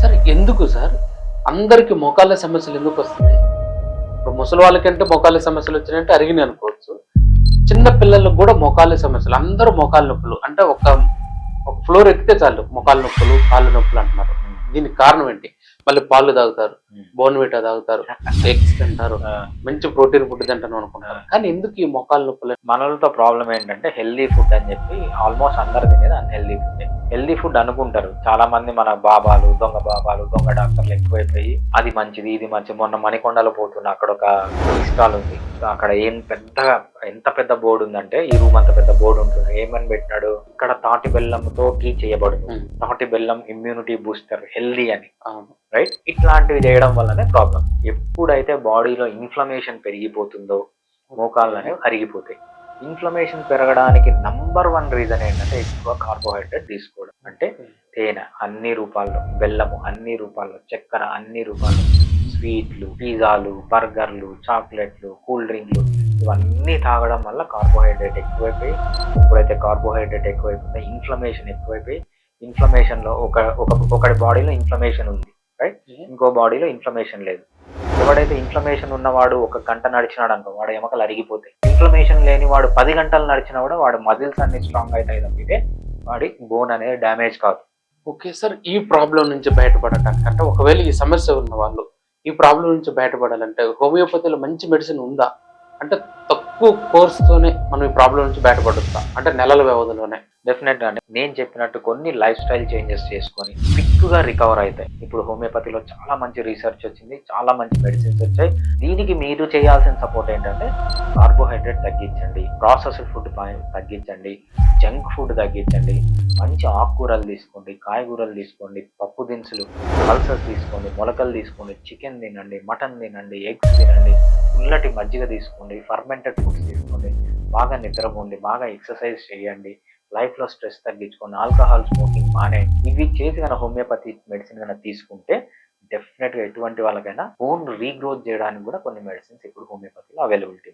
Sir ఎందుకు sir అందరికి మోకాళ్ళ సమస్యలు ఎందుకు వస్తున్నాయి? ఇప్పుడు ముసలి వాళ్ళకంటే మోకాళ్ళ సమస్యలు వచ్చినాయంటే అరిగినాయి అనుకోవచ్చు. చిన్న పిల్లలకు కూడా మోకాళ్ళ సమస్యలు, అందరూ మోకాళ్ళ నొప్పులు అంటే ఒక ఫ్లోర్ ఎక్కితే చాలు మోకాళ్ళ నొప్పులు, కాళ్ళు నొప్పులు అంటున్నారు. దీనికి కారణం ఏంటి? మళ్ళీ పాలు తాగుతారు, బోర్న్విటా తాగుతారు, ఎగ్స్ తింటారు, మంచి ప్రోటీన్ ఫుడ్ తింటాను అనుకుంటారు. కానీ ఎందుకు ఈ మోకాళ్ళ నొప్పులు? మనలతో ప్రాబ్లం ఏంటంటే హెల్దీ ఫుడ్ అని చెప్పి ఆల్మోస్ట్ అందరు తినేది అన్హెల్దీ ఫుడ్. హెల్దీ ఫుడ్ అనుకుంటారు చాలా మంది. మన బాబాలు దొంగ డాక్టర్లు ఎక్కువైపోయి అది మంచిది ఇది మంచిది. మొన్న మణికొండలో పోతున్నా, అక్కడ ఒక స్టాల్ ఉంది. అక్కడ ఎంత పెద్ద బోర్డు ఉందంటే ఈ రూమ్ అంత పెద్ద బోర్డు ఉంటుంది. ఏమని పెట్టినాడు, ఇక్కడ తాటి బెల్లంతో టీ చేయబడుతుంది, తాటి బెల్లం ఇమ్యూనిటీ బూస్టర్, హెల్దీ అని. రైట్, ఇట్లాంటివి చేయడం వల్లనే ప్రాబ్లం. ఎప్పుడైతే బాడీలో ఇన్ఫ్లమేషన్ పెరిగిపోతుందో మోకాళ్ళు అనేవి అరిగిపోతాయి. ఇన్ఫ్లమేషన్ పెరగడానికి నంబర్ 1 రీజన్ ఏంటంటే ఎక్కువ కార్బోహైడ్రేట్ తీసుకోవడం. అంటే తేనె అన్ని రూపాల్లో, బెల్లము అన్ని రూపాల్లో, చక్కెర అన్ని రూపాల్లో, స్వీట్లు, పిజ్జాలు, బర్గర్లు, చాక్లెట్లు, కూల్ డ్రింక్లు ఇవన్నీ తాగడం వల్ల కార్బోహైడ్రేట్ ఎక్కువైపోయి, ఎప్పుడైతే కార్బోహైడ్రేట్ ఎక్కువైపోతే ఇన్ఫ్లమేషన్ ఎక్కువైపోయి, ఇన్ఫ్లమేషన్లో ఒకటి బాడీలో ఇన్ఫ్లమేషన్ ఉంది, రైట్, ఇంకో బాడీలో ఇన్ఫ్లమేషన్ లేదు. ఎవడైతే ఇన్ఫ్లమేషన్ ఉన్నవాడు 1 గంట నడిచినాడు అనుకో, వాడు ఎముకలు అరిగిపోతాయి. ఇన్ఫ్లమేషన్ లేని వాడు 10 గంటలు నడిచినా కూడా వాడు మజిల్స్ అన్ని స్ట్రాంగ్ అవుతాయి తప్పితే వాడి బోన్ అనేది డ్యామేజ్ కాదు. ఓకే సార్, ఈ ప్రాబ్లం నుంచి బయటపడటానికి అంటే ఒకవేళ ఈ సమస్య ఉన్న వాళ్ళు ఈ ప్రాబ్లం నుంచి బయటపడాలంటే హోమియోపతిలో మంచి మెడిసిన్ ఉందా? అంటే తక్కువ కోర్స్తోనే మనం ఈ ప్రాబ్లం నుంచి బయటపడొచ్చా? అంటే నెలల వ్యవధిలోనే? డెఫినెట్ గా నేను చెప్పినట్టు కొన్ని లైఫ్ స్టైల్ చేంజెస్ చేసుకొని క్విక్గా రికవర్ అవుతాయి. ఇప్పుడు హోమియోపతిలో చాలా మంచి రీసెర్చ్ వచ్చింది, చాలా మంచి మెడిసిన్స్ వచ్చాయి. దీనికి మీరు చేయాల్సిన సపోర్ట్ ఏంటంటే కార్బోహైడ్రేట్ తగ్గించండి, ప్రాసెస్డ్ ఫుడ్ తగ్గించండి, జంక్ ఫుడ్ తగ్గించండి, మంచి ఆకుకూరలు తీసుకోండి, కాయగూరలు తీసుకోండి, పప్పు దినుసులు, పల్సెస్ తీసుకోండి, మొలకలు తీసుకోండి, చికెన్ తినండి, మటన్ తినండి, ఎగ్స్ తినండి, పుల్లటి మజ్జిగ తీసుకోండి, ఫర్మెంటెడ్ ఫుడ్స్ తీసుకోండి, బాగా నిద్రపోండి, బాగా ఎక్సర్సైజ్ చేయండి, లైఫ్లో స్ట్రెస్ తగ్గించుకోండి, ఆల్కహాల్ స్మోకింగ్ మానేయండి. ఇవి చేసి కనుక హోమియోపతి మెడిసిన్ కనుక తీసుకుంటే డెఫినెట్గా ఎటువంటి వాళ్ళకైనా బోన్ రీగ్రోత్ చేయడానికి కూడా కొన్ని మెడిసిన్స్ ఇప్పుడు హోమియోపతిలో అవైలబిలిటీ.